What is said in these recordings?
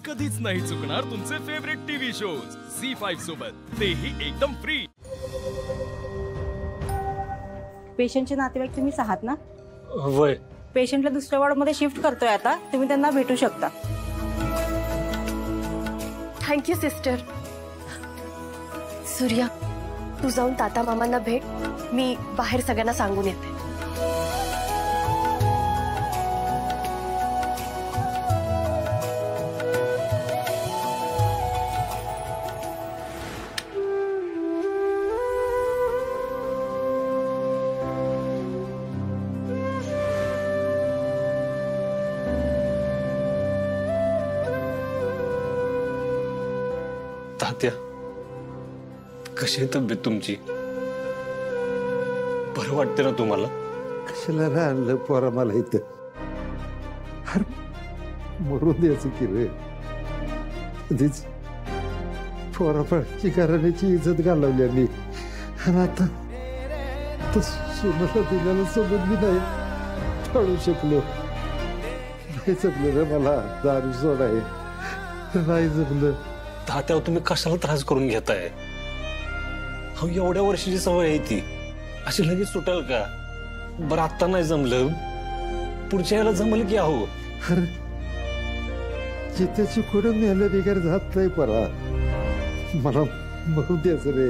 कधीच नाही चुकणार तुमचे फेवरेट टीव्ही शोज झी5 सोबत, तेही एकदम फ्री। पेशंटचे नातेवाईक तुम्हीच आहात ना? वय पेशंटला दुसऱ्या वॉर्डमध्ये शिफ्ट करतोय आता, तुम्ही त्यांना भेटू शकता। Thank you sister. सूर्या, तू जाऊन ताता मामांना भेट, मी बाहेर सगळ्यांना सांगून येते। तात्या, कशी तब्येत तुमची? बरं वाटते ना तुम्हाला? कशाला आणलं पोरा मला इथं? मरू द्यायचं की रे, कधीच पोरापाची घराण्याची इज्जत घालवली आम्ही, आणि आता सोनाला दिल्याला सोबत मी नाही टाळू शकलो। नाही जमलं रे मला, दारू सोडाय नाही जमलं। तात्या, तुम्ही कशाला त्रास करून घेताय? हो, एवढ्या वर्षाची सवय आहे ती, अशी लगेच सुटेल का? बरं आता नाही जमलं, पुढच्या याला जमल की? अहो अरे जित्याची खोडून न्यायला बिगार जात नाही परा, मला मरू द्यायचं रे।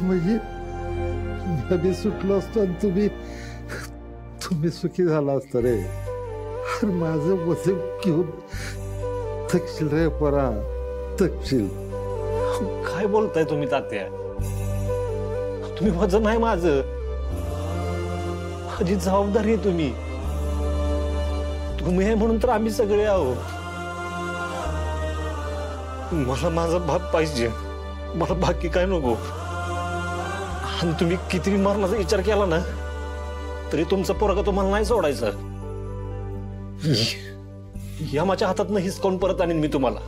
म्हणजे मी सुटलो असतो आणि तुम्ही सुखी झाला असता रे। अरे माझं वजन घेऊन थकशील रे परा, थकशील। काय बोलताय तुम्ही तात्या? तुम्ही वजन आहे माझं, माझी जबाबदारी आहे तुम्ही आहे म्हणून तर आम्ही सगळे आहो। मला माझा बाप पाहिजे, मला बाकी काय नको। आणि तुम्ही किती मरणाचा विचार केला ना तरी तुमचा पोरगा तुम्हाला नाही सोडायचा। या माझ्या हातात नाही हिसकावून परत आणीन मी तुम्हाला।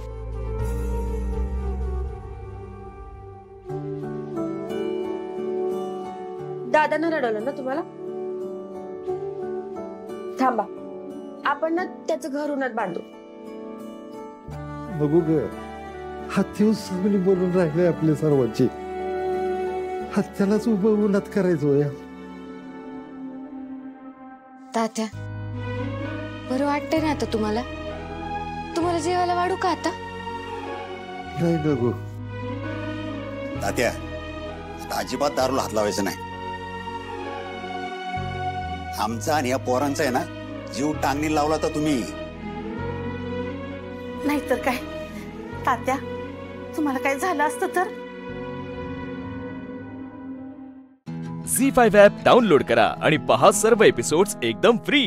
दादांना रडवलं ना तुम्हाला? थांबा, आपण ना त्याचं घर उन्हात बांधू। बघू ग, हत्तीवर सगळी बोलून राहिले आपल्या सर्वांची, हत्यालाच उभं उन्हात करायचो या। तात्या, बरं वाटतंय ना आता तुम्हाला? तुम्हाला जेवायला वाढू का आता? नाही बघू तात्या, अजिबात दारूला हात लावायचं नाही। आमचा आणि या पोरांचा आहे ना जीव टांगणी लावला तर तुम्ही नाहीतर काय तात्या, तुम्हाला काय झालं असतं तर? झी5 ॲप डाउनलोड करा आणि पहा सर्व एपिसोड्स एकदम फ्री।